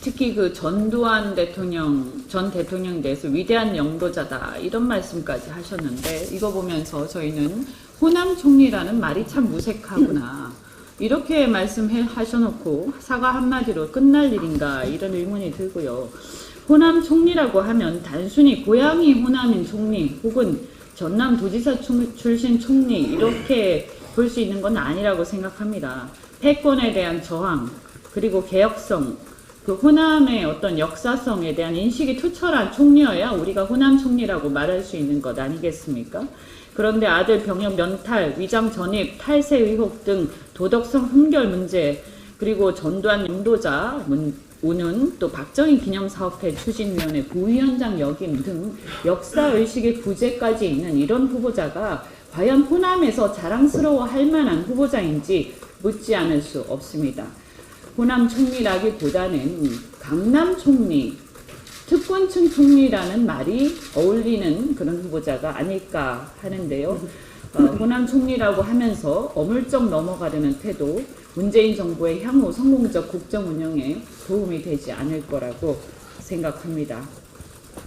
특히 그 전두환 전 대통령 대해서 위대한 영도자다 이런 말씀까지 하셨는데 이거 보면서 저희는 호남 총리라는 말이 참 무색하구나 이렇게 말씀하셔놓고 사과 한마디로 끝날 일인가 이런 의문이 들고요. 호남 총리라고 하면 단순히 고향이 호남인 총리 혹은 전남도지사 출신 총리 이렇게 볼 수 있는 건 아니라고 생각합니다. 패권에 대한 저항 그리고 개혁성 그 호남의 어떤 역사성에 대한 인식이 투철한 총리여야 우리가 호남 총리라고 말할 수 있는 것 아니겠습니까? 그런데 아들 병역 면탈, 위장 전입, 탈세 의혹 등 도덕성 흠결 문제 그리고 전두환 영도자 우는 또 박정희 기념사업회 추진위원회 부위원장 역임 등 역사의식의 부재까지 있는 이런 후보자가 과연 호남에서 자랑스러워할 만한 후보자인지 묻지 않을 수 없습니다. 호남 총리라기보다는 강남 총리, 특권층 총리라는 말이 어울리는 그런 후보자가 아닐까 하는데요. 호남 총리라고 하면서 어물쩍 넘어가려는 태도, 문재인 정부의 향후 성공적 국정 운영에 도움이 되지 않을 거라고 생각합니다.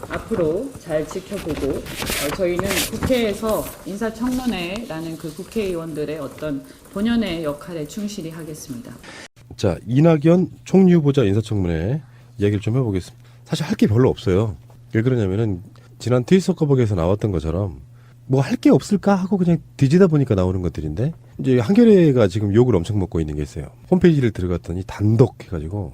앞으로 잘 지켜보고 저희는 국회에서 인사청문회라는 그 국회의원들의 어떤 본연의 역할에 충실히 하겠습니다. 자, 이낙연 총리 후보자 인사청문회 이야기를 좀 해보겠습니다. 사실 할 게 별로 없어요. 왜 그러냐면은 지난 트윗서커버기에서 나왔던 것처럼 뭐 할 게 없을까 하고 그냥 뒤지다 보니까 나오는 것들인데 이제 한겨레가 지금 욕을 엄청 먹고 있는 게 있어요. 홈페이지를 들어갔더니 단독 해가지고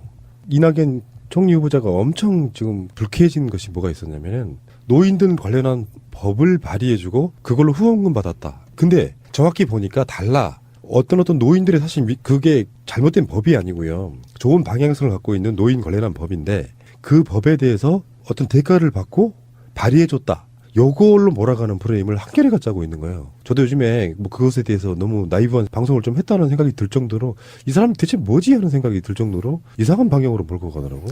이낙연 총리 후보자가 엄청 지금 불쾌해진 것이 뭐가 있었냐면은 노인들 관련한 법을 발의해주고 그걸로 후원금 받았다. 근데 정확히 보니까 달라. 어떤 노인들의 사실 그게 잘못된 법이 아니고요. 좋은 방향성을 갖고 있는 노인 관련한 법인데 그 법에 대해서 어떤 대가를 받고 발의해줬다. 요걸로 몰아가는 프레임을 한겨레가 짜고 있는 거예요. 저도 요즘에 뭐 그것에 대해서 너무 나이브한 방송을 좀 했다는 생각이 들 정도로 이 사람 대체 뭐지 하는 생각이 들 정도로 이상한 방향으로 몰고 가더라고.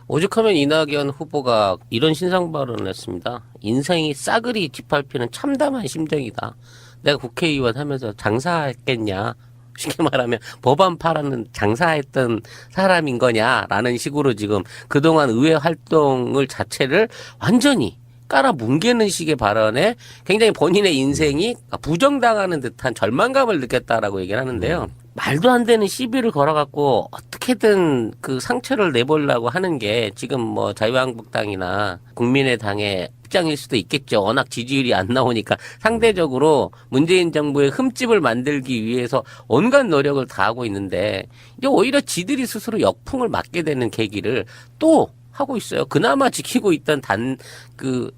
오죽하면 이낙연 후보가 이런 신상 발언을 했습니다. 인생이 싸그리 짓밟히는 참담한 심정이다. 내가 국회의원 하면서 장사했겠냐. 쉽게 말하면 법안 팔아는 장사했던 사람인 거냐라는 식으로 지금 그동안 의회 활동을 자체를 완전히 깔아뭉개는 식의 발언에 굉장히 본인의 인생이 부정당하는 듯한 절망감을 느꼈다라고 얘기를 하는데요. 말도 안 되는 시비를 걸어갖고 어떻게든 그 상처를 내보려고 하는 게 지금 뭐 자유한국당이나 국민의당의 입장일 수도 있겠죠. 워낙 지지율이 안 나오니까 상대적으로 문재인 정부의 흠집을 만들기 위해서 온갖 노력을 다하고 있는데 이제 오히려 지들이 스스로 역풍을 맞게 되는 계기를 또 하고 있어요. 그나마 지키고 있던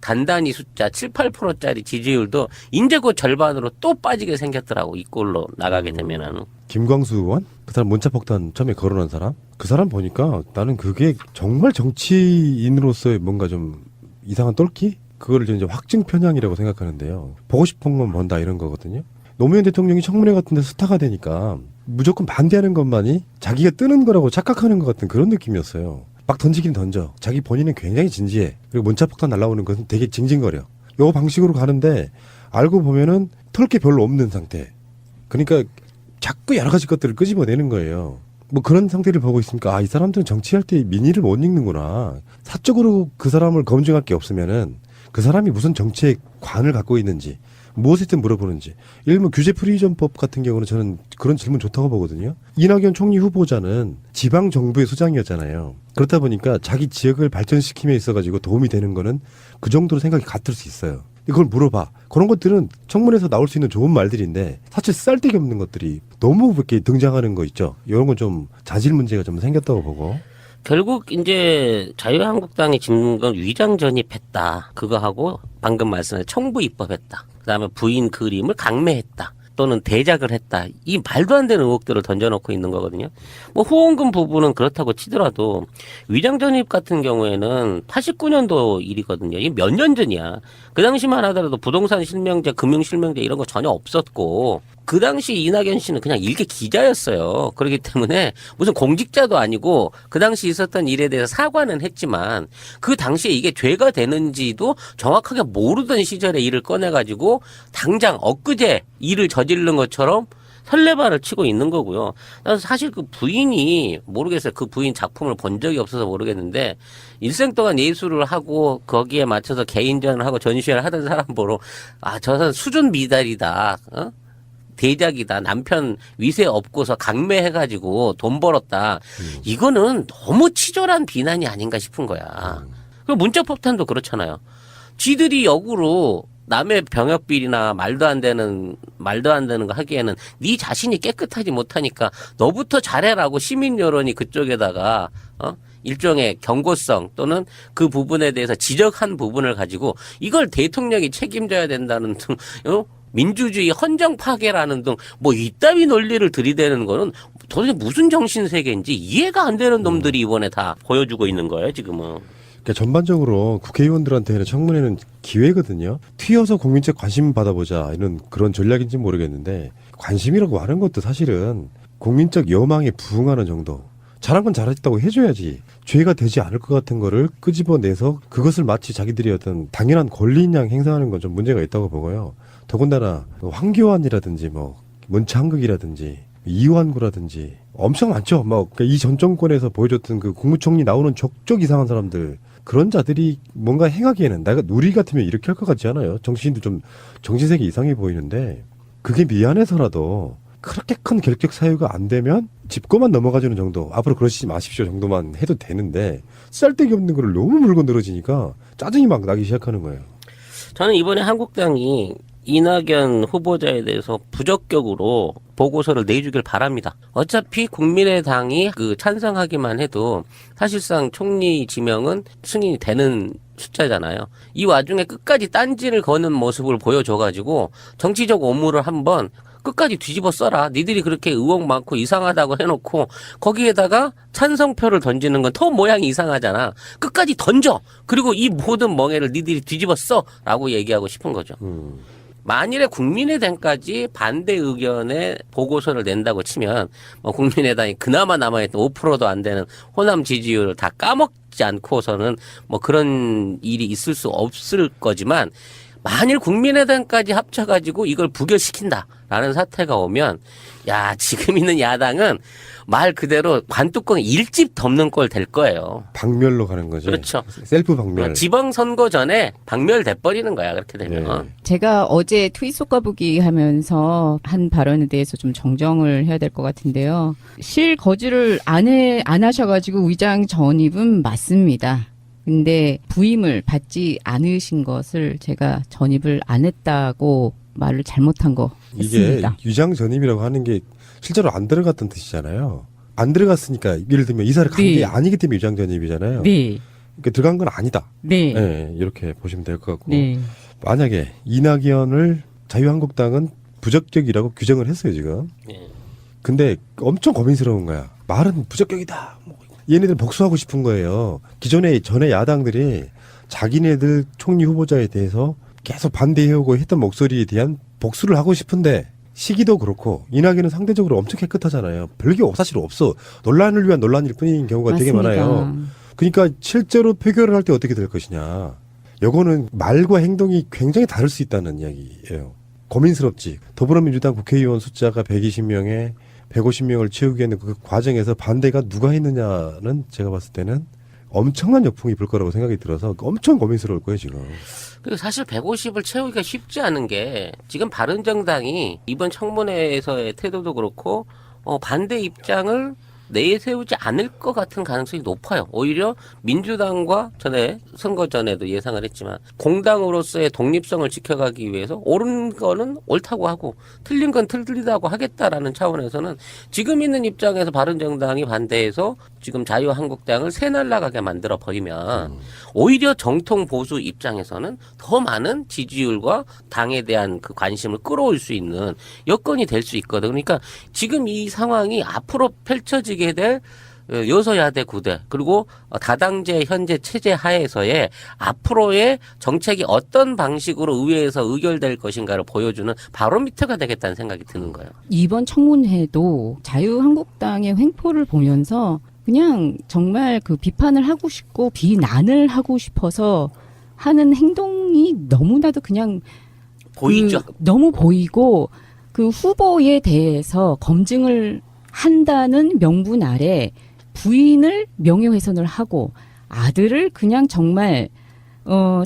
단단히 숫자 7, 8%짜리 지지율도 이제 그 절반으로 또 빠지게 생겼더라고. 이 꼴로 나가게 되면은. 김광수 의원? 그 사람 문자폭탄 처음에 거론한 사람? 그 사람 보니까 나는 그게 정말 정치인으로서의 뭔가 좀 이상한 똘끼? 그거를 이제 확증 편향이라고 생각하는데요. 보고 싶은 건 뭔다 이런 거거든요. 노무현 대통령이 청문회 같은 데 스타가 되니까 무조건 반대하는 것만이 자기가 뜨는 거라고 착각하는 것 같은 그런 느낌이었어요. 막 던지긴 던져. 자기 본인은 굉장히 진지해. 그리고 문자폭탄 날라오는 것은 되게 징징거려. 요 방식으로 가는데 알고 보면은 털 게 별로 없는 상태. 그러니까 자꾸 여러 가지 것들을 끄집어내는 거예요. 뭐 그런 상태를 보고 있으니까 이 사람들은 정치할 때 민의를 못 읽는구나. 사적으로 그 사람을 검증할 게 없으면은 그 사람이 무슨 정치의 관을 갖고 있는지 무엇이든 물어보는지. 일본 규제 프리전법 같은 경우는 저는 그런 질문 좋다고 보거든요. 이낙연 총리 후보자는 지방 정부의 수장이었잖아요. 그렇다 보니까 자기 지역을 발전시킴에 있어가지고 도움이 되는 거는 그 정도로 생각이 같을 수 있어요. 이걸 물어봐. 그런 것들은 청문회에서 나올 수 있는 좋은 말들인데 사실 쓸데기 없는 것들이 너무 이렇게 등장하는 거 있죠. 이런 건 좀 자질 문제가 좀 생겼다고 보고. 결국 이제 자유한국당이 짚는 건 위장 전입했다. 그거 하고 방금 말씀하신 청부 입법했다. 그다음에 부인 그림을 강매했다. 또는 대작을 했다. 이 말도 안 되는 의혹들을 던져놓고 있는 거거든요. 뭐 후원금 부분은 그렇다고 치더라도 위장 전입 같은 경우에는 89년도 일이거든요. 이게 몇 년 전이야. 그 당시만 하더라도 부동산 실명제, 금융 실명제 이런 거 전혀 없었고 그 당시 이낙연 씨는 그냥 일개 기자였어요. 그렇기 때문에 무슨 공직자도 아니고 그 당시 있었던 일에 대해서 사과는 했지만 그 당시에 이게 죄가 되는지도 정확하게 모르던 시절에 일을 꺼내가지고 당장 엊그제 일을 저지른 것처럼 설레발을 치고 있는 거고요. 나는 사실 그 부인이 모르겠어요. 그 부인 작품을 본 적이 없어서 모르겠는데 일생 동안 예술을 하고 거기에 맞춰서 개인전을 하고 전시회를 하던 사람 보러 저 사람 수준 미달이다. 대작이다. 남편 위세 업고서 강매해가지고 돈 벌었다. 이거는 너무 치졸한 비난이 아닌가 싶은 거야. 그 문자폭탄도 그렇잖아요. 지들이 역으로 남의 병역비리나 말도 안 되는 거 하기에는 네 자신이 깨끗하지 못하니까 너부터 잘해라고 시민 여론이 그쪽에다가 일종의 경고성 또는 그 부분에 대해서 지적한 부분을 가지고 이걸 대통령이 책임져야 된다는 등 민주주의 헌정 파괴라는 등 뭐 이따위 논리를 들이대는 거는 도대체 무슨 정신 세계인지 이해가 안 되는 놈들이 이번에 다 보여주고 있는 거예요, 지금은. 그러니까 전반적으로 국회의원들한테는 청문회는 기회거든요. 튀어서 국민적 관심 받아보자 이런 그런 전략인지 모르겠는데 관심이라고 하는 것도 사실은 국민적 여망에 부응하는 정도. 잘한 건 잘했다고 해줘야지. 죄가 되지 않을 것 같은 거를 끄집어내서 그것을 마치 자기들이 어떤 당연한 권리인 양 행사하는 건 좀 문제가 있다고 보고요. 더군다나 황교안이라든지 뭐 문창극이라든지 이완구라든지 엄청 많죠. 이 전 정권에서 보여줬던 그 국무총리 나오는 족족 이상한 사람들 그런 자들이 뭔가 행하기에는 내가 누리 같으면 이렇게 할 것 같지 않아요. 정치인도 좀 정신세계 이상해 보이는데 그게 미안해서라도 그렇게 큰 결격 사유가 안 되면 짚고만 넘어가주는 정도 앞으로 그러시지 마십시오 정도만 해도 되는데 쓸데기 없는 거를 너무 물고 늘어지니까 짜증이 막 나기 시작하는 거예요. 저는 이번에 한국당이 이낙연 후보자에 대해서 부적격으로 보고서를 내주길 바랍니다. 어차피 국민의당이 찬성하기만 해도 사실상 총리 지명은 승인이 되는 숫자잖아요. 이 와중에 끝까지 딴지를 거는 모습을 보여줘가지고 정치적 오물을 한번 끝까지 뒤집어 써라. 니들이 그렇게 의혹 많고 이상하다고 해놓고 거기에다가 찬성표를 던지는 건 더 모양이 이상하잖아. 끝까지 던져. 그리고 이 모든 멍해를 니들이 뒤집어 써라고 얘기하고 싶은 거죠. 만일에 국민의당까지 반대 의견에 보고서를 낸다고 치면 국민의당이 그나마 남아있던 5%도 안 되는 호남 지지율을 다 까먹지 않고서는 그런 일이 있을 수 없을 거지만 만일 국민의당까지 합쳐가지고 이걸 부결시킨다라는 사태가 오면 지금 있는 야당은 말 그대로 관뚜껑 일집 덮는 꼴 될 거예요. 박멸로 가는 거죠. 그렇죠. 셀프 박멸. 지방선거 전에 박멸돼 버리는 거야 그렇게 되면. 네. 제가 어제 트윗 속가보기 하면서 한 발언에 대해서 좀 정정을 해야 될 것 같은데요. 실거주를 안 하셔가지고 위장 전입은 맞습니다. 근데 부임을 받지 않으신 것을 제가 전입을 안 했다고 말을 잘못한 거 이게 했습니다. 위장 전입이라고 하는 게 실제로 안 들어갔던 뜻이잖아요. 안 들어갔으니까 예를 들면 이사를 간 게 네. 아니기 때문에 위장 전입이잖아요. 네. 그러니까 들어간 건 아니다. 네. 네, 이렇게 보시면 될 것 같고 네. 만약에 이낙연을 자유한국당은 부적격이라고 규정을 했어요 지금. 네. 근데 엄청 고민스러운 거야. 말은 부적격이다. 얘네들 복수하고 싶은 거예요. 전에 야당들이 자기네들 총리 후보자에 대해서 계속 반대해오고 했던 목소리에 대한 복수를 하고 싶은데 시기도 그렇고 이낙연은 상대적으로 엄청 깨끗하잖아요. 별게 사실 없어. 논란을 위한 논란일 뿐인 경우가 되게 맞습니다. 많아요. 그러니까 실제로 표결을 할 때 어떻게 될 것이냐. 요거는 말과 행동이 굉장히 다를 수 있다는 이야기예요. 고민스럽지. 더불어민주당 국회의원 숫자가 120명에 150명을 채우기 위한 그 과정에서 반대가 누가 했느냐는 제가 봤을 때는 엄청난 역풍이 불 거라고 생각이 들어서 엄청 고민스러울 거예요, 지금. 그리고 사실 150을 채우기가 쉽지 않은 게 지금 바른정당이 이번 청문회에서의 태도도 그렇고 반대 입장을 내세우지 않을 것 같은 가능성이 높아요. 오히려 민주당과 선거 전에도 예상을 했지만 공당으로서의 독립성을 지켜가기 위해서 옳은 거는 옳다고 하고 틀린 건 틀리다고 하겠다라는 차원에서는 지금 있는 입장에서 바른정당이 반대해서 지금 자유한국당을 새날라가게 만들어 버리면 오히려 정통 보수 입장에서는 더 많은 지지율과 당에 대한 그 관심을 끌어올 수 있는 여건이 될 수 있거든. 그러니까 지금 이 상황이 앞으로 펼쳐지게 될 여소야대 구대 그리고 다당제 현재 체제 하에서의 앞으로의 정책이 어떤 방식으로 의회에서 의결될 것인가를 보여주는 바로미터가 되겠다는 생각이 드는 거예요. 이번 청문회도 자유한국당의 횡포를 보면서 그냥 정말 그 비판을 하고 싶고 비난을 하고 싶어서 하는 행동이 너무나도 그냥 보이죠? 너무 보이고 그 후보에 대해서 검증을 한다는 명분 아래 부인을 명예훼손을 하고 아들을 그냥 정말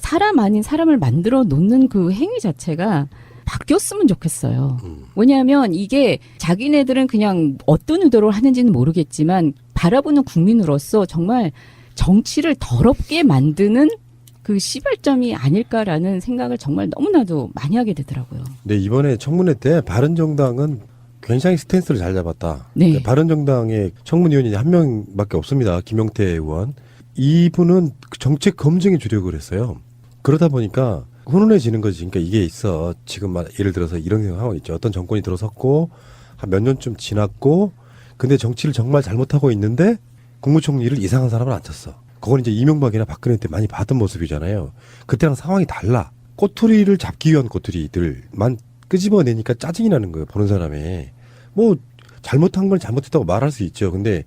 사람 아닌 사람을 만들어 놓는 그 행위 자체가 바뀌었으면 좋겠어요. 왜냐하면 이게 자기네들은 그냥 어떤 의도로 하는지는 모르겠지만 바라보는 국민으로서 정말 정치를 더럽게 만드는 그 시발점이 아닐까라는 생각을 정말 너무나도 많이 하게 되더라고요. 네, 이번에 청문회 때 바른정당은 굉장히 스탠스를 잘 잡았다. 네. 바른정당의 청문위원이 한 명밖에 없습니다. 김용태 의원. 이분은 정책 검증에 주력을 했어요. 그러다 보니까 훈훈해지는 거지. 그러니까 이게 있어. 지금 예를 들어서 이런 상황이 있죠. 어떤 정권이 들어섰고 한 몇 년쯤 지났고 근데 정치를 정말 잘못하고 있는데 국무총리를 이상한 사람을 앉혔어. 그건 이제 이명박이나 박근혜 때 많이 봤던 모습이잖아요. 그때랑 상황이 달라. 꼬투리를 잡기 위한 꼬투리들만 끄집어내니까 짜증이 나는 거예요. 보는 사람이. 뭐 잘못한 건 잘못했다고 말할 수 있죠. 근데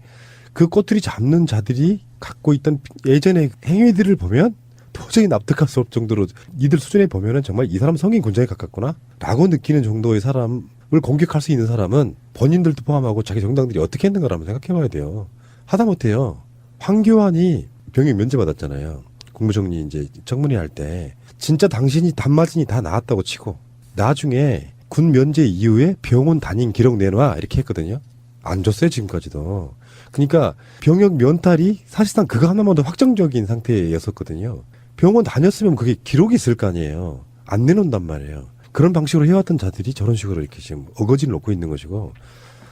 그 꼬투리 잡는 자들이 갖고 있던 예전의 행위들을 보면 도저히 납득할 수 없을 정도로 이들 수준에 보면은 정말 이 사람 성인 군자에 가깝구나 라고 느끼는 정도의 사람을 공격할 수 있는 사람은 본인들도 포함하고 자기 정당들이 어떻게 했는가를 한번 생각해 봐야 돼요. 하다못해요. 황교안이 병역 면제받았잖아요. 국무총리 이제 청문회 할 때 진짜 당신이 단마진이 다 나왔다고 치고 나중에 군 면제 이후에 병원 다닌 기록 내놔 이렇게 했거든요. 안 줬어요 지금까지도. 그러니까 병역 면탈이 사실상 그거 하나만 더 확정적인 상태였었거든요. 병원 다녔으면 그게 기록이 있을 거 아니에요. 안 내놓는단 말이에요. 그런 방식으로 해왔던 자들이 저런 식으로 이렇게 지금 어거지를 놓고 있는 것이고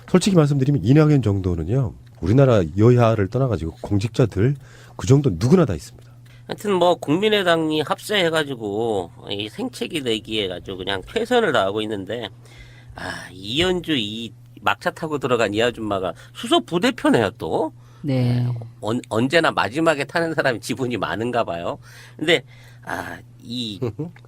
솔직히 말씀드리면 이낙연 정도는요. 우리나라 여야를 떠나가지고 공직자들 그 정도 누구나 다 있습니다. 하여튼 뭐 국민의당이 합세해가지고 이 생채기 내기 해가지고 그냥 최선을 다하고 있는데 이현주 이 막차 타고 들어간 이 아줌마가 수석 부대표네요 또. 네. 언제나 마지막에 타는 사람이 지분이 많은가 봐요. 근데 이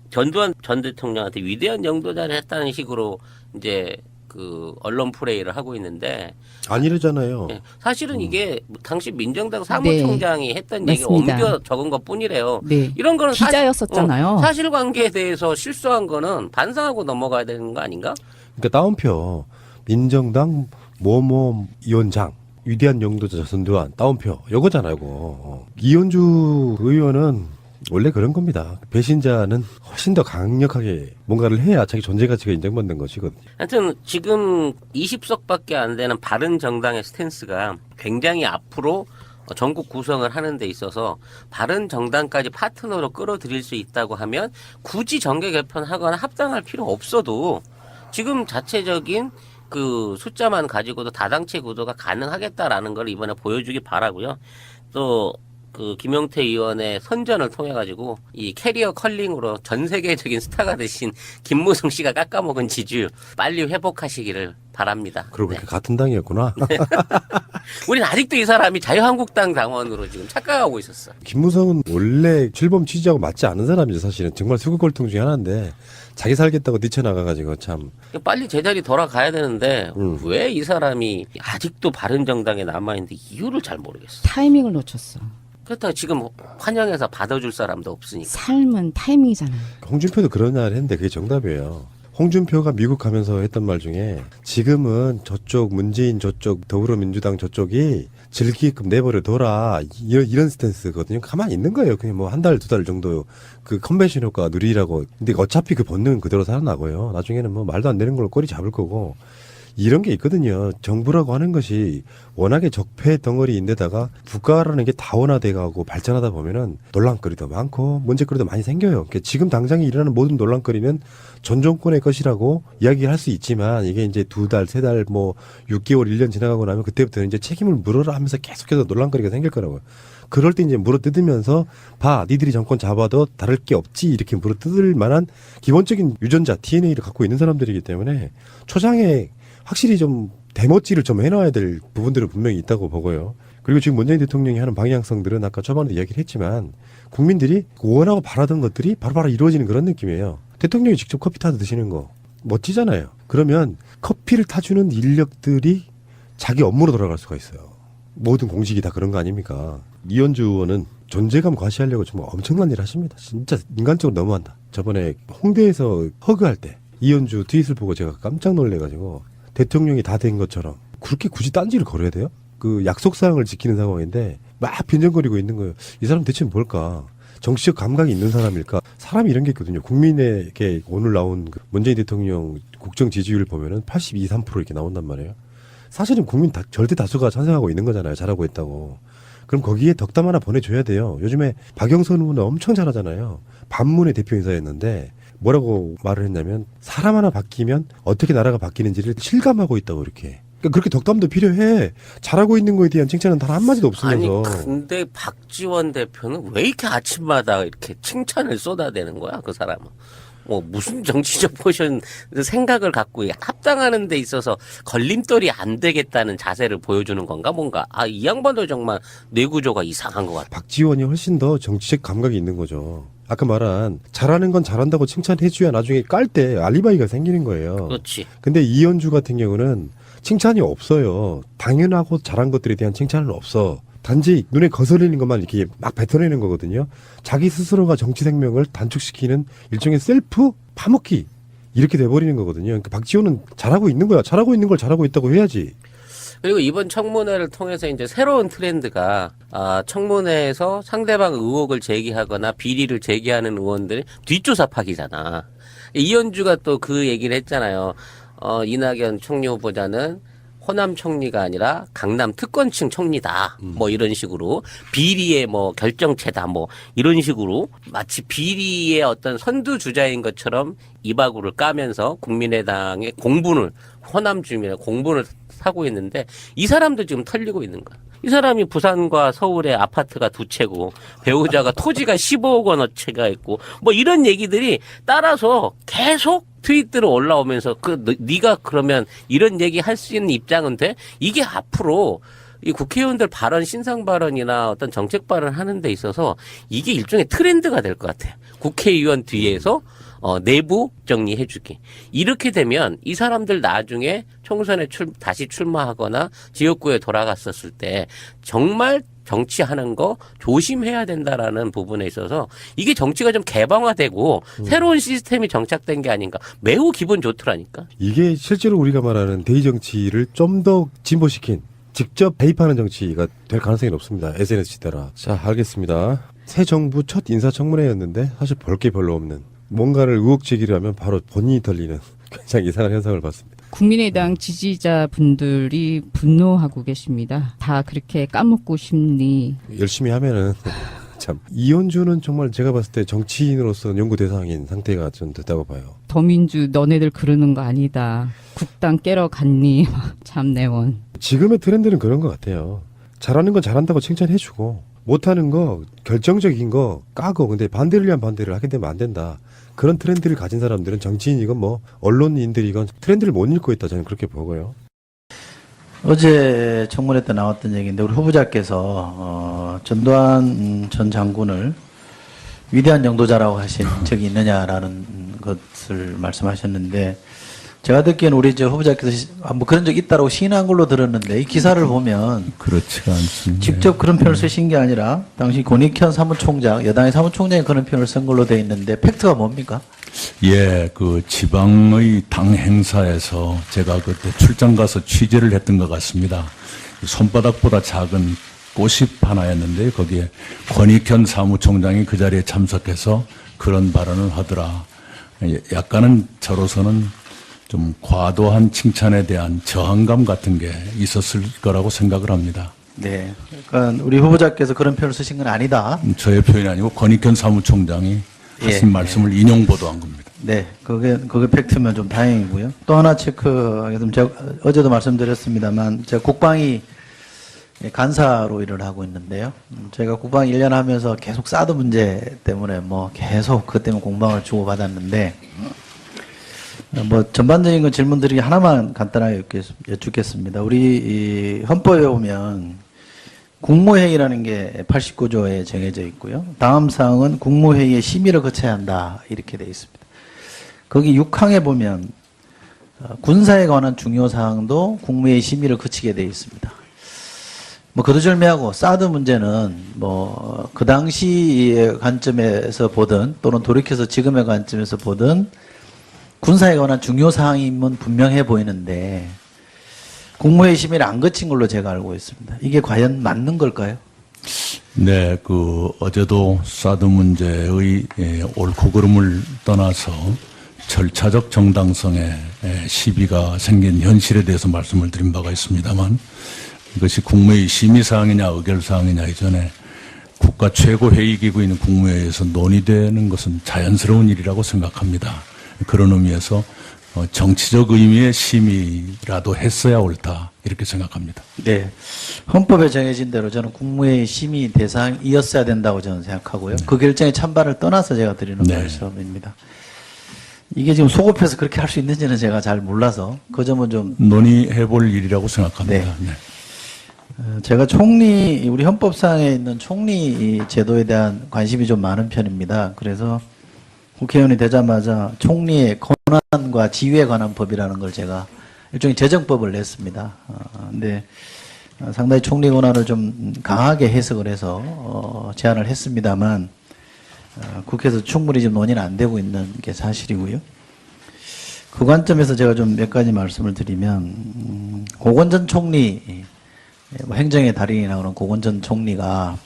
전두환 전 대통령한테 위대한 영도자를 했다는 식으로 이제 그 언론 플레이를 하고 있는데 아니래잖아요. 사실은 이게 당시 민정당 사무총장이 했던 얘기를 맞습니다. 옮겨 적은 것 뿐이래요. 네. 이런 거는 기자였었잖아요. 사실관계에 대해서 실수한 거는 반성하고 넘어가야 되는 거 아닌가? 그러니까 따옴표 민정당 모모 위원장 위대한 영도자 전두환 따옴표 요거잖아요. 이거. 이현주 의원은 원래 그런 겁니다. 배신자는 훨씬 더 강력하게 뭔가를 해야 자기 존재 가치가 인정받는 것이거든요. 하여튼 지금 20석밖에 안 되는 바른정당의 스탠스가 굉장히 앞으로 전국 구성을 하는 데 있어서 바른정당까지 파트너로 끌어들일 수 있다고 하면 굳이 정계 개편하거나 합당할 필요 없어도 지금 자체적인 그 숫자만 가지고도 다당체 구도가 가능하겠다라는 걸 이번에 보여주기 바라고요. 또 그 김용태 의원의 선전을 통해 가지고 이 캐리어 컬링으로 전 세계적인 스타가 되신 김무성 씨가 깎아먹은 지지율 빨리 회복하시기를 바랍니다. 그러고 보니까 같은 당이었구나. 우린 아직도 이 사람이 자유한국당 당원으로 지금 착각하고 있었어. 김무성은 원래 출범 취지하고 맞지 않은 사람이죠. 사실은 정말 수구골통 중에 하나인데 자기 살겠다고 뛰쳐나가가지고 참. 빨리 제자리 돌아가야 되는데 왜 이 사람이 아직도 바른정당에 남아있는데 이유를 잘 모르겠어. 타이밍을 놓쳤어. 그렇다고 지금 환영해서 받아줄 사람도 없으니까. 삶은 타이밍이잖아요. 홍준표도 그런 말 했는데 그게 정답이에요. 홍준표가 미국 가면서 했던 말 중에 지금은 저쪽 문재인 저쪽 더불어민주당 저쪽이 즐기게끔 내버려둬라 이런 스탠스거든요. 가만히 있는 거예요. 그냥 뭐 한 달 두 달 정도 그 컨벤션 효과 누리라고. 근데 어차피 그 본능은 그대로 살아나고요. 나중에는 뭐 말도 안 되는 걸로 꼬리 잡을 거고. 이런 게 있거든요. 정부라고 하는 것이 워낙에 적폐 덩어리인데다가 국가라는 게 다원화돼 가고 발전하다 보면은 논란거리도 많고 문제거리도 많이 생겨요. 그러니까 지금 당장에 일어나는 모든 논란거리는 전 정권의 것이라고 이야기할 수 있지만 이게 이제 두 달, 세 달, 뭐 6개월, 1년 지나가고 나면 그때부터는 이제 책임을 물어라 하면서 계속해서 논란거리가 생길 거라고요. 그럴 때 이제 물어뜯으면서 봐, 니들이 정권 잡아도 다를 게 없지 이렇게 물어뜯을 만한 기본적인 유전자, DNA를 갖고 있는 사람들이기 때문에 초장에 확실히 좀 대멋질을 좀 해놔야 될 부분들은 분명히 있다고 보고요. 그리고 지금 문재인 대통령이 하는 방향성들은 아까 초반에도 이야기를 했지만 국민들이 원하고 바라던 것들이 바로바로 이루어지는 그런 느낌이에요. 대통령이 직접 커피 타서 드시는 거 멋지잖아요. 그러면 커피를 타주는 인력들이 자기 업무로 돌아갈 수가 있어요. 모든 공직이 다 그런 거 아닙니까? 이현주 의원은 존재감 과시하려고 정말 엄청난 일을 하십니다. 진짜 인간적으로 너무한다. 저번에 홍대에서 허그할 때 이현주 트윗을 보고 제가 깜짝 놀래가지고 대통령이 다 된 것처럼 그렇게 굳이 딴지를 걸어야 돼요? 그 약속사항을 지키는 상황인데 막 빈정거리고 있는 거예요. 이 사람 대체 뭘까? 정치적 감각이 있는 사람일까? 사람이 이런 게 있거든요. 국민에게 오늘 나온 그 문재인 대통령 국정 지지율 보면은 82, 3% 이렇게 나온단 말이에요. 사실은 국민 절대 다수가 찬성하고 있는 거잖아요. 잘하고 있다고. 그럼 거기에 덕담 하나 보내줘야 돼요. 요즘에 박영선 후보는 엄청 잘하잖아요. 반문의 대표인사였는데 뭐라고 말을 했냐면 사람 하나 바뀌면 어떻게 나라가 바뀌는지를 실감하고 있다고 이렇게. 그러니까 그렇게 덕담도 필요해. 잘하고 있는 거에 대한 칭찬은 단 한마디도 없으면서. 아니 근데 박지원 대표는 왜 이렇게 아침마다 이렇게 칭찬을 쏟아대는 거야 그 사람은. 뭐 무슨 정치적 포션 생각을 갖고 합당하는 데 있어서 걸림돌이 안 되겠다는 자세를 보여주는 건가 뭔가. 아, 이 양반도 정말 뇌구조가 이상한 것 같아. 박지원이 훨씬 더 정치적 감각이 있는 거죠. 아까 말한 잘하는 건 잘한다고 칭찬해줘야 나중에 깔 때 알리바이가 생기는 거예요. 그렇지. 근데 이현주 같은 경우는 칭찬이 없어요. 당연하고 잘한 것들에 대한 칭찬은 없어. 단지 눈에 거슬리는 것만 이렇게 막 뱉어내는 거거든요. 자기 스스로가 정치 생명을 단축시키는 일종의 셀프 파먹기 이렇게 돼버리는 거거든요. 그러니까 박지원은 잘하고 있는 거야. 잘하고 있는 걸 잘하고 있다고 해야지. 그리고 이번 청문회를 통해서 이제 새로운 트렌드가 청문회에서 상대방 의혹을 제기하거나 비리를 제기하는 의원들이 뒷조사 파기잖아. 이현주가 또 그 얘기를 했잖아요. 이낙연 총리 후보자는 호남 총리가 아니라 강남 특권층 총리다. 뭐 이런 식으로 비리의 뭐 결정체다. 뭐 이런 식으로 마치 비리의 어떤 선두주자인 것처럼 이바구를 까면서 국민의당의 공분을 호남 주민의 공분을 사고 있는데 이 사람도 지금 털리고 있는 거야. 이 사람이 부산과 서울의 아파트가 두 채고 배우자가 토지가 15억 원어치가 있고 뭐 이런 얘기들이 따라서 계속 트윗으로 올라오면서 네가 그러면 이런 얘기 할 수 있는 입장은 돼? 이게 앞으로 이 국회의원들 발언, 신상 발언이나 어떤 정책 발언 하는 데 있어서 이게 일종의 트렌드가 될 것 같아요. 국회의원 뒤에서 내부 정리해주기. 이렇게 되면 이 사람들 나중에 총선에 다시 출마하거나 지역구에 돌아갔었을 때 정말 정치하는 거 조심해야 된다라는 부분에 있어서 이게 정치가 좀 개방화되고 새로운 시스템이 정착된 게 아닌가. 매우 기분 좋더라니까. 이게 실제로 우리가 말하는 대의 정치를 좀 더 진보시킨 직접 대입하는 정치가 될 가능성이 높습니다. SNS 시대라. 자, 알겠습니다. 새 정부 첫 인사청문회였는데 사실 볼 게 별로 없는 뭔가를 의혹 제기를 하면 바로 본인이 털리는 굉장히 이상한 현상을 봤습니다. 국민의당 지지자분들이 분노하고 계십니다. 다 그렇게 까먹고 싶니? 열심히 하면은 참 이현주는 정말 제가 봤을 때 정치인으로서 연구 대상인 상태가 좀 됐다고 봐요. 더민주 너네들 그러는 거 아니다. 국당 깨러 갔니? 참 내원. 지금의 트렌드는 그런 것 같아요. 잘하는 건 잘한다고 칭찬해주고 못하는 거 결정적인 거 까고 근데 반대를 위한 반대를 하게 되면 안 된다. 그런 트렌드를 가진 사람들은 정치인이건 뭐 언론인들이건 트렌드를 못 읽고 있다 저는 그렇게 보고요. 어제 청문회 때 나왔던 얘기인데 우리 후보자께서 전두환 전 장군을 위대한 영도자라고 하신 적이 있느냐라는 것을 말씀하셨는데 제가 듣기에는 우리 저 후보자께서 뭐 그런 적 있다라고 시인한 걸로 들었는데 이 기사를 보면 그렇지가 않습니다. 직접 그런 표현을 쓰신 게 아니라 당시 권익현 사무총장, 여당의 사무총장이 그런 표현을 쓴 걸로 돼 있는데 팩트가 뭡니까? 예, 그 지방의 당 행사에서 제가 그때 출장 가서 취재를 했던 것 같습니다. 손바닥보다 작은 꽃잎 하나였는데 거기에 권익현 사무총장이 그 자리에 참석해서 그런 발언을 하더라. 약간은 저로서는 좀 과도한 칭찬에 대한 저항감 같은 게 있었을 거라고 생각을 합니다. 네. 그러니까 우리 후보자께서 그런 표현을 쓰신 건 아니다. 저의 표현이 아니고 권익현 사무총장이 하신 말씀을 인용 보도한 겁니다. 네. 그게 팩트면 좀 다행이고요. 또 하나 체크하겠습니다. 제가 어제도 말씀드렸습니다만 제가 국방위 간사로 일을 하고 있는데요. 제가 국방 1년 하면서 계속 사드 문제 때문에 뭐 계속 그것 때문에 공방을 주고받았는데 뭐 전반적인 건 질문드리기 하나만 간단하게 여쭙겠습니다. 우리 이 헌법에 보면 국무회의라는 게 89조에 정해져 있고요. 다음 사항은 국무회의의 심의를 거쳐야 한다 이렇게 되어 있습니다. 거기 6항에 보면 군사에 관한 중요 사항도 국무회의 심의를 거치게 되어 있습니다. 뭐 거두절미하고 사드 문제는 뭐 그 당시의 관점에서 보든 또는 돌이켜서 지금의 관점에서 보든 군사에 관한 중요 사항임은 분명해 보이는데 국무회의 심의를 안 거친 걸로 제가 알고 있습니다. 이게 과연 맞는 걸까요? 네, 어제도 사드 문제의 옳고 그름을 떠나서 절차적 정당성에 시비가 생긴 현실에 대해서 말씀을 드린 바가 있습니다만 이것이 국무회의 심의사항이냐 의결사항이냐 이전에 국가 최고회의기구인 국무회의에서 논의되는 것은 자연스러운 일이라고 생각합니다. 그런 의미에서 정치적 의미의 심의라도 했어야 옳다 이렇게 생각합니다. 네. 헌법에 정해진 대로 저는 국무회의 심의 대상이었어야 된다고 저는 생각하고요. 그 결정의 찬반을 떠나서 제가 드리는 네. 말씀입니다. 이게 지금 소급해서 그렇게 할 수 있는지는 제가 잘 몰라서 그 점은 좀 논의해 볼 일이라고 생각합니다. 네. 제가 우리 헌법상에 있는 총리 제도에 대한 관심이 좀 많은 편입니다. 그래서 국회의원이 되자마자 총리의 권한과 지위에 관한 법이라는 걸 제가 일종의 재정법을 냈습니다. 근데 상당히 총리 권한을 좀 강하게 해석을 해서 제안을 했습니다만 국회에서 충분히 지금 논의는 안 되고 있는 게 사실이고요. 그 관점에서 제가 좀 몇 가지 말씀을 드리면 고건 전 총리 행정의 달인이라고 하는 고건 전 총리가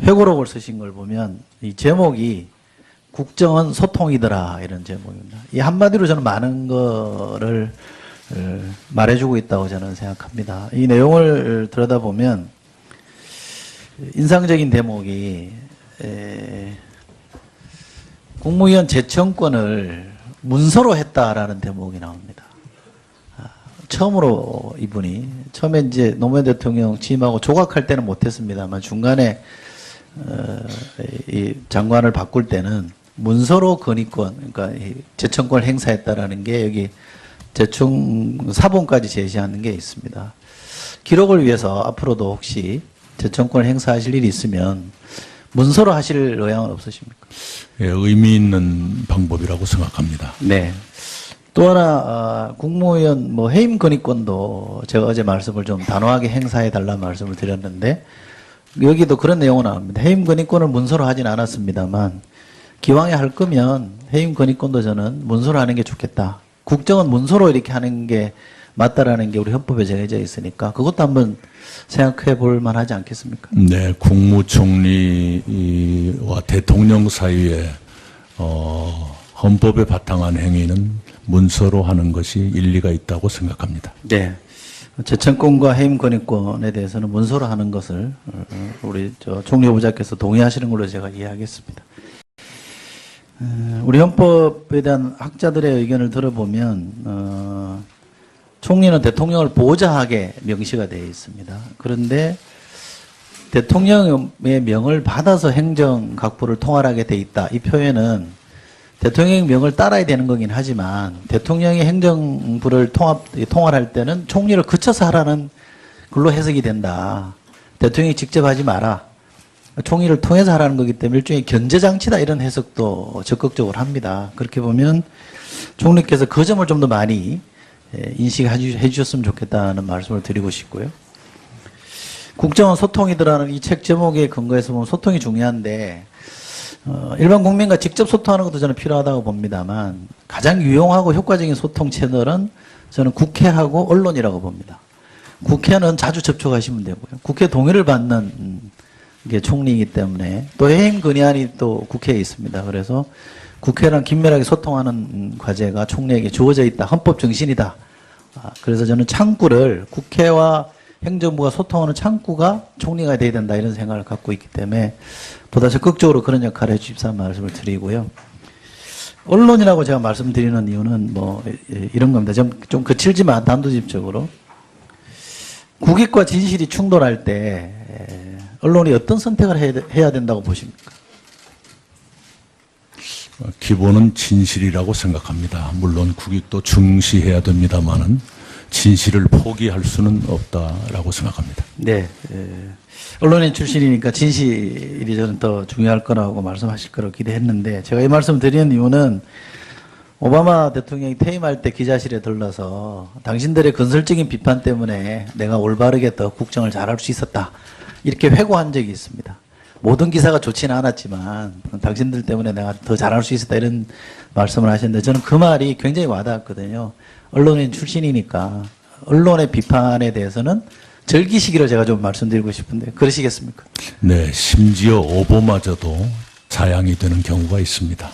회고록을 쓰신 걸 보면 이 제목이 국정은 소통이더라 이런 제목입니다. 이 한마디로 저는 많은 거를 말해주고 있다고 저는 생각합니다. 이 내용을 들여다보면 인상적인 대목이 국무위원 제청권을 문서로 했다라는 대목이 나옵니다. 처음으로 이분이 처음에 이제 노무현 대통령 취임하고 조각할 때는 못했습니다만 중간에 이 장관을 바꿀 때는 문서로 건의권 그러니까 이 제청권을 행사했다라는 게 여기 제청 사본까지 제시하는 게 있습니다. 기록을 위해서 앞으로도 혹시 제청권을 행사하실 일이 있으면 문서로 하실 의향은 없으십니까? 예, 의미 있는 방법이라고 생각합니다. 네. 또 하나 국무위원 해임 건의권도 제가 어제 말씀을 좀 단호하게 행사해 달라 말씀을 드렸는데 여기도 그런 내용은 나옵니다. 해임 건의권을 문서로 하진 않았습니다만 기왕에 할 거면 해임 건의권도 저는 문서로 하는 게 좋겠다. 국정은 문서로 이렇게 하는 게 맞다라는 게 우리 헌법에 정해져 있으니까 그것도 한번 생각해 볼 만하지 않겠습니까? 네, 국무총리와 대통령 사이에 헌법에 바탕한 행위는 문서로 하는 것이 일리가 있다고 생각합니다. 네. 제청권과 해임 건의권에 대해서는 문서로 하는 것을 우리 총리 후보자께서 동의하시는 걸로 제가 이해하겠습니다. 우리 헌법에 대한 학자들의 의견을 들어보면 총리는 대통령을 보좌하게 명시가 되어 있습니다. 그런데 대통령의 명을 받아서 행정각부를 통할하게 돼 있다. 이 표현은 대통령의 명을 따라야 되는 거긴 하지만 대통령이 행정부를 통할할 때는 총리를 거쳐서 하라는 걸로 해석이 된다. 대통령이 직접 하지 마라. 총리를 통해서 하라는 거기 때문에 일종의 견제장치다 이런 해석도 적극적으로 합니다. 그렇게 보면 총리께서 그 점을 좀 더 많이 인식해 주셨으면 좋겠다는 말씀을 드리고 싶고요. 국정은 소통이더라는 이 책 제목에 근거해서 보면 소통이 중요한데 일반 국민과 직접 소통하는 것도 저는 필요하다고 봅니다만 가장 유용하고 효과적인 소통 채널은 저는 국회하고 언론이라고 봅니다. 국회는 자주 접촉하시면 되고요. 국회 동의를 받는 게 총리이기 때문에 또 해임 건의안이 또 국회에 있습니다. 그래서 국회랑 긴밀하게 소통하는 과제가 총리에게 주어져 있다. 헌법 정신이다. 그래서 저는 창구를 국회와 행정부가 소통하는 창구가 총리가 돼야 된다 이런 생각을 갖고 있기 때문에 보다 적극적으로 그런 역할을 해주십사 말씀을 드리고요. 언론이라고 제가 말씀드리는 이유는 이런 겁니다. 좀 거칠지만 단도직입적으로 국익과 진실이 충돌할 때 언론이 어떤 선택을 해야 된다고 보십니까? 기본은 진실이라고 생각합니다. 물론 국익도 중시해야 됩니다만은 진실을 포기할 수는 없다라고 생각합니다. 네. 언론인 출신이니까 진실이 저는 더 중요할 거라고 말씀하실 거라고 기대했는데 제가 이 말씀 드리는 이유는 오바마 대통령이 퇴임할 때 기자실에 들러서 당신들의 건설적인 비판 때문에 내가 올바르게 더 국정을 잘할 수 있었다. 이렇게 회고한 적이 있습니다. 모든 기사가 좋지는 않았지만 당신들 때문에 내가 더 잘할 수 있었다 이런 말씀을 하셨는데 저는 그 말이 굉장히 와닿았거든요. 언론인 출신이니까 언론의 비판에 대해서는 즐기시기를 제가 좀 말씀드리고 싶은데 그러시겠습니까? 네, 심지어 오보마저도 사양이 되는 경우가 있습니다.